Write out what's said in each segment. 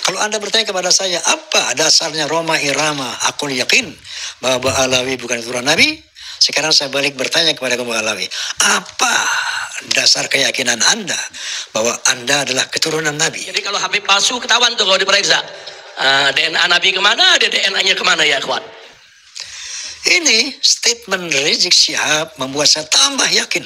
Kalau Anda bertanya kepada saya, apa dasarnya Roma Irama? Aku yakin bahwa Alawi bukan keturunan Nabi. Sekarang saya balik bertanya kepada kaum Alawi, apa dasar keyakinan Anda bahwa Anda adalah keturunan Nabi? Jadi kalau Habib palsu ketahuan tuh kalau diperiksa. DNA Nabi kemana, ada DNA-nya kemana ya kawan? Ini statement Rizik Syihab membuat saya tambah yakin.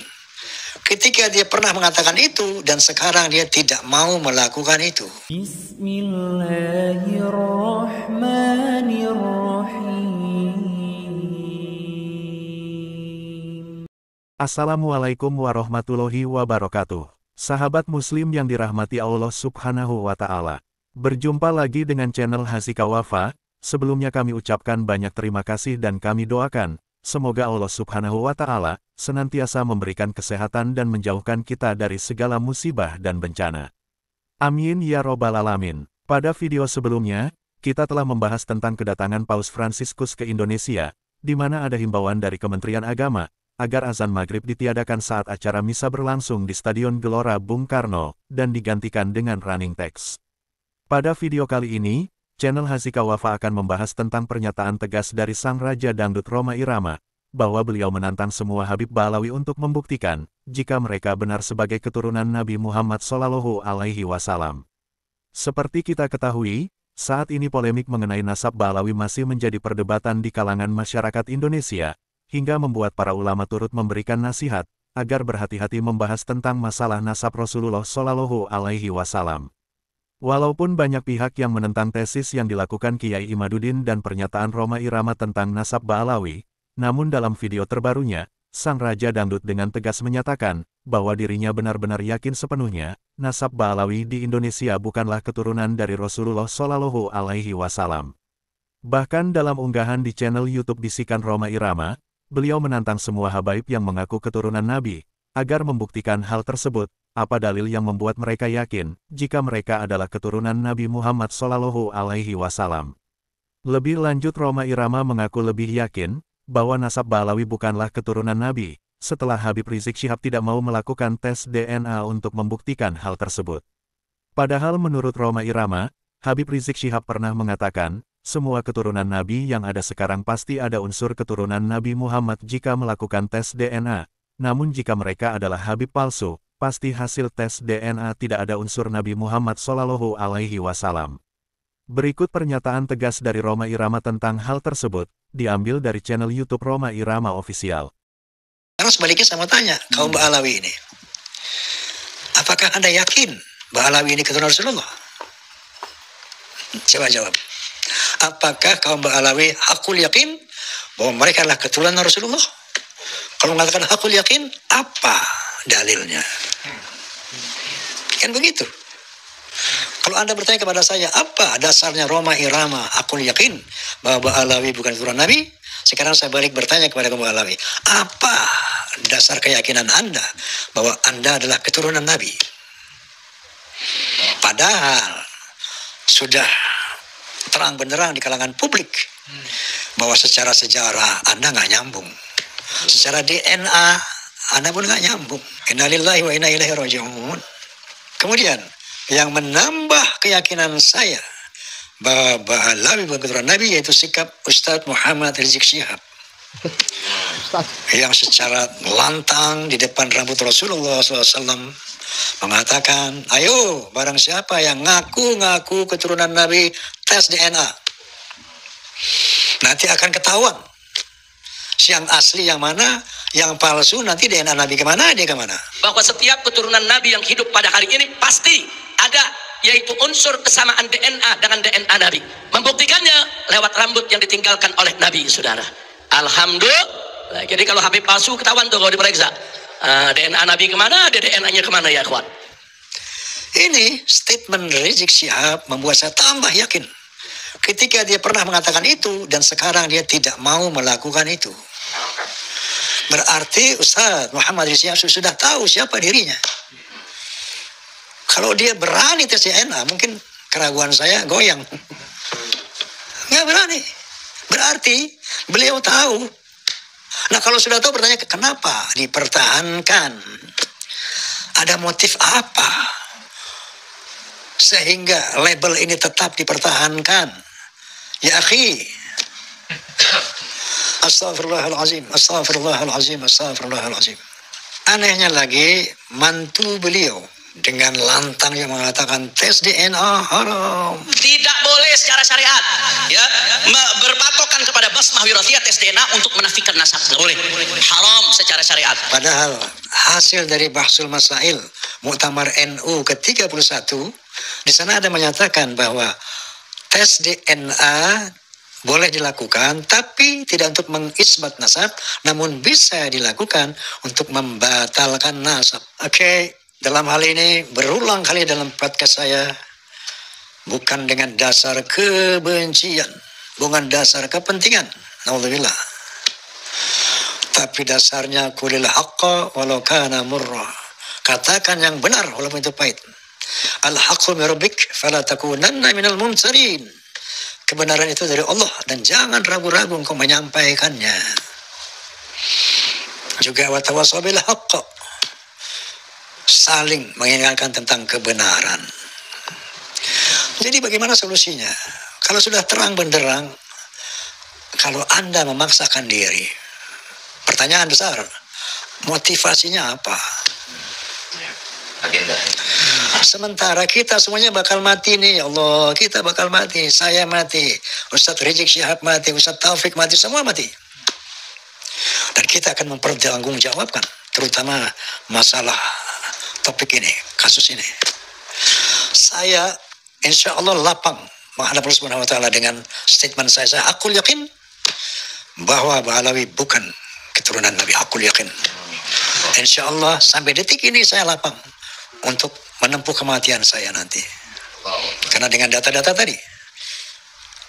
Ketika dia pernah mengatakan itu dan sekarang dia tidak mau melakukan itu. Bismillahirrahmanirrahim. Assalamualaikum warahmatullahi wabarakatuh. Sahabat muslim yang dirahmati Allah subhanahu wa ta'ala. Berjumpa lagi dengan channel Hasika Wafa. Sebelumnya kami ucapkan banyak terima kasih dan kami doakan, semoga Allah subhanahu wa ta'ala senantiasa memberikan kesehatan dan menjauhkan kita dari segala musibah dan bencana. Amin ya robbal alamin. Pada video sebelumnya, kita telah membahas tentang kedatangan Paus Fransiskus ke Indonesia, di mana ada himbauan dari Kementerian Agama, agar azan maghrib ditiadakan saat acara misa berlangsung di Stadion Gelora Bung Karno, dan digantikan dengan running text. Pada video kali ini, channel Hasika Wafa akan membahas tentang pernyataan tegas dari Sang Raja Dangdut Rhoma Irama, bahwa beliau menantang semua Habib Ba'alawi untuk membuktikan, jika mereka benar sebagai keturunan Nabi Muhammad SAW. Seperti kita ketahui, saat ini polemik mengenai nasab Ba'alawi masih menjadi perdebatan di kalangan masyarakat Indonesia, hingga membuat para ulama turut memberikan nasihat, agar berhati-hati membahas tentang masalah nasab Rasulullah SAW. Walaupun banyak pihak yang menentang tesis yang dilakukan Kiai Imaduddin dan pernyataan Rhoma Irama tentang nasab Ba'alawi, namun dalam video terbarunya, Sang Raja Dangdut dengan tegas menyatakan, bahwa dirinya benar-benar yakin sepenuhnya, nasab Ba'alawi di Indonesia bukanlah keturunan dari Rasulullah SAW. Bahkan dalam unggahan di channel YouTube Bisikan Rhoma Irama, beliau menantang semua habaib yang mengaku keturunan Nabi, agar membuktikan hal tersebut, apa dalil yang membuat mereka yakin, jika mereka adalah keturunan Nabi Muhammad SAW. Lebih lanjut Rhoma Irama mengaku lebih yakin, bahwa nasab Ba'alawi bukanlah keturunan Nabi, setelah Habib Rizik Syihab tidak mau melakukan tes DNA untuk membuktikan hal tersebut. Padahal menurut Rhoma Irama, Habib Rizik Syihab pernah mengatakan, semua keturunan Nabi yang ada sekarang pasti ada unsur keturunan Nabi Muhammad jika melakukan tes DNA, namun jika mereka adalah Habib palsu, pasti hasil tes DNA tidak ada unsur Nabi Muhammad SAW. Berikut pernyataan tegas dari Rhoma Irama tentang hal tersebut, diambil dari channel YouTube Rhoma Irama Official. Sekarang sebaliknya saya mau tanya, kaum Ba'alawi ini, apakah Anda yakin Ba'alawi ini keturunan Rasulullah? Coba jawab. Apakah kaum Ba'alawi hakul yakin bahwa mereka adalah keturunan Rasulullah? Kalau mengatakan hakul yakin, apa dalilnya? Kan begitu. Kalau Anda bertanya kepada saya, apa dasarnya Rhoma Irama? Aku yakin bahwa Ba'alawi bukan keturunan Nabi. Sekarang saya balik bertanya kepada kaum Ba'alawi, apa dasar keyakinan Anda bahwa Anda adalah keturunan Nabi? Padahal sudah terang benderang di kalangan publik bahwa secara sejarah Anda nggak nyambung, secara DNA Anda pun nggak nyambung. Inna lillahi wa inna ilaihi raji'un. Kemudian yang menambah keyakinan saya bahwa Ba'alawi bukan keturunan Nabi yaitu sikap Ustadz Muhammad Rizik Syihab yang secara lantang di depan rambut Rasulullah SAW mengatakan, ayo barang siapa yang ngaku keturunan Nabi tes DNA, nanti akan ketahuan yang asli yang mana, yang palsu nanti DNA Nabi kemana, dia kemana. Bahwa setiap keturunan Nabi yang hidup pada hari ini pasti ada, yaitu unsur kesamaan DNA dengan DNA Nabi. Membuktikannya lewat rambut yang ditinggalkan oleh Nabi, saudara. Alhamdulillah. Jadi kalau Habib palsu ketahuan tuh kalau diperiksa. DNA Nabi kemana, ada DNA-nya kemana ya kawan? Ini statement Rizik Syihab membuat saya tambah yakin. Ketika dia pernah mengatakan itu dan sekarang dia tidak mau melakukan itu. Berarti Ustaz Muhammad Rizik Syihab sudah tahu siapa dirinya. Kalau dia berani tes DNA, mungkin keraguan saya goyang. Nggak berani. Berarti beliau tahu. Nah kalau sudah tahu bertanya kenapa dipertahankan? Ada motif apa? sehingga label ini tetap dipertahankan. Ya akhi, astagfirullahalazim, astagfirullahalazim, astagfirullahalazim. Anehnya lagi, mantu beliau dengan lantang yang mengatakan tes DNA haram. Tidak boleh secara syariat, ya, berpatokan kepada basmah wirathiyah tes DNA untuk menafikan nasab. Tidak boleh. Haram secara syariat. Padahal hasil dari Bahsul Masail Muktamar NU ke-31, di sana ada menyatakan bahwa tes DNA boleh dilakukan, tapi tidak untuk mengisbat nasab, namun bisa dilakukan untuk membatalkan nasab. Oke, dalam hal ini berulang kali dalam podcast saya, bukan dengan dasar kebencian, bukan dasar kepentingan, naudzubillah, tapi dasarnya qulil haqqa walau kana murra. Katakan yang benar walaupun itu pahit. Al-haqqu min rabbik fala takunanna minal mumtarin. Kebenaran itu dari Allah dan jangan ragu-ragu engkau menyampaikannya. Juga wa tawassaw bil haqq, saling mengingatkan tentang kebenaran. Jadi bagaimana solusinya? Kalau sudah terang benderang, kalau Anda memaksakan diri, pertanyaan besar, motivasinya apa? Agenda. Sementara kita semuanya bakal mati nih, ya Allah, kita bakal mati, saya mati, Ustadz Rizik Syihab mati, Ustadz Taufik mati, semua mati. Dan kita akan mempertanggungjawabkan, terutama masalah topik ini, kasus ini. Saya insya Allah lapang menghadap Allah Subhanahu Wa Taala dengan statement saya aku yakin bahwa Ba'alawi bukan keturunan Nabi, aku yakin. Insya Allah sampai detik ini saya lapang untuk menempuh kematian saya nanti. Karena dengan data-data tadi,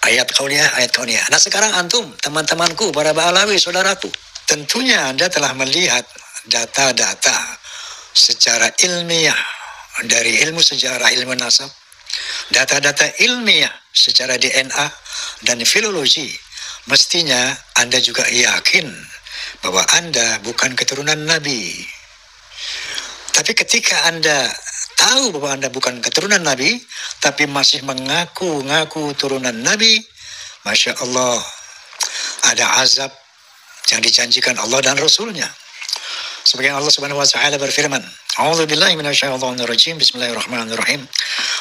ayat kauniyah. Nah sekarang antum, teman-temanku, para Ba'alawi, saudaraku, tentunya Anda telah melihat data-data secara ilmiah dari ilmu sejarah, ilmu nasab, data-data ilmiah secara DNA dan filologi. Mestinya Anda juga yakin bahwa Anda bukan keturunan Nabi. Tapi ketika Anda tahu bahwa Anda bukan keturunan Nabi, tapi masih mengaku-ngaku turunan Nabi, Masya Allah, ada azab yang dijanjikan Allah dan Rasulnya. Sebagaimana Allah Subhanahu Wa Taala berfirman, A'udzubillahi minasyaitonirrajim, Bismillahirrahmanirrahim.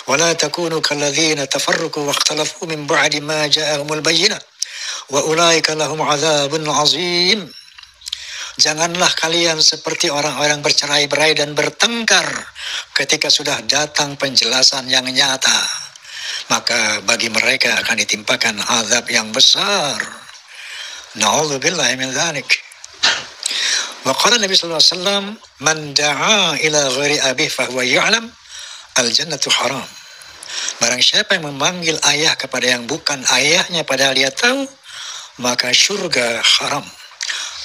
Wa la takunu kalladzina tafarraqu wa ikhtalafu min ba'di ma ja'ahumul bayyinah wa ulaika lahum 'adzabun 'azim. Janganlah kalian seperti orang-orang bercerai-berai dan bertengkar ketika sudah datang penjelasan yang nyata. Maka bagi mereka akan ditimpakan azab yang besar. Na'udzubillahi min dzalik. Wa qala Nabi sallallahu alaihi wasallam, "Man da'a ila ghairi abihi fa huwa ya'lam al-jannatu haram." Barang siapa yang memanggil ayah kepada yang bukan ayahnya padahal dia tahu, maka surga haram.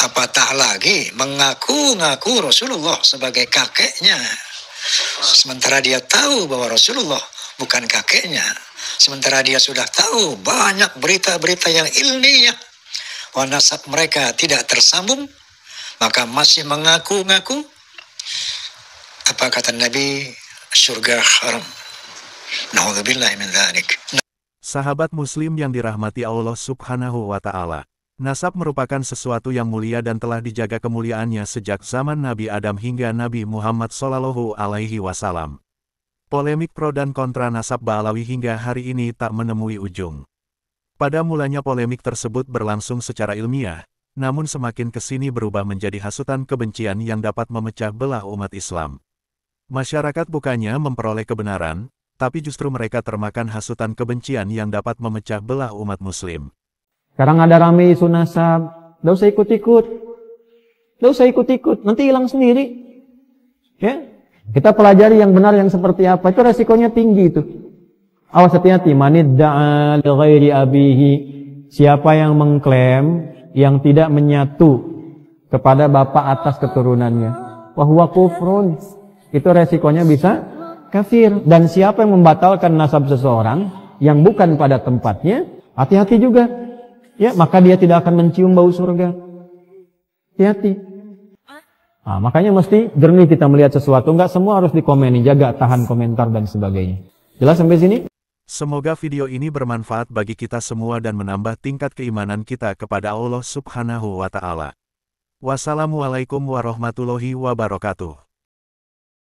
Apatah lagi mengaku-ngaku Rasulullah sebagai kakeknya, sementara dia tahu bahwa Rasulullah bukan kakeknya, sementara dia sudah tahu banyak berita-berita yang ilmiah bahwa nasab mereka tidak tersambung, maka masih mengaku-ngaku. Apa kata Nabi? Surga haram. Na'udzubillahi min dzalik. Sahabat muslim yang dirahmati Allah Subhanahu wa Ta'ala, nasab merupakan sesuatu yang mulia dan telah dijaga kemuliaannya sejak zaman Nabi Adam hingga Nabi Muhammad Shallallahu Alaihi Wasallam. Polemik pro dan kontra nasab Ba'alawi hingga hari ini tak menemui ujung. Pada mulanya polemik tersebut berlangsung secara ilmiah, namun semakin kesini berubah menjadi hasutan kebencian yang dapat memecah belah umat Islam. Masyarakat bukannya memperoleh kebenaran, tapi justru mereka termakan hasutan kebencian yang dapat memecah belah umat Muslim. Sekarang ada rame isu nasab, nggak usah ikut-ikut. Nggak usah ikut-ikut, nanti hilang sendiri. Ya, kita pelajari yang benar yang seperti apa, itu resikonya tinggi itu. Awas hati-hati, manid da'a li ghairi abihi. Siapa yang mengklaim yang tidak menyatu kepada bapak atas keturunannya, wa huwa kufrun. Itu resikonya bisa kafir. Dan siapa yang membatalkan nasab seseorang yang bukan pada tempatnya, hati-hati juga. Ya, maka dia tidak akan mencium bau surga. Hati-hati. Nah, makanya mesti jernih kita melihat sesuatu. Enggak semua harus dikomeni, jaga tahan komentar dan sebagainya. Jelas sampai sini? Semoga video ini bermanfaat bagi kita semua dan menambah tingkat keimanan kita kepada Allah Subhanahu wa Ta'ala. Wassalamualaikum warahmatullahi wabarakatuh.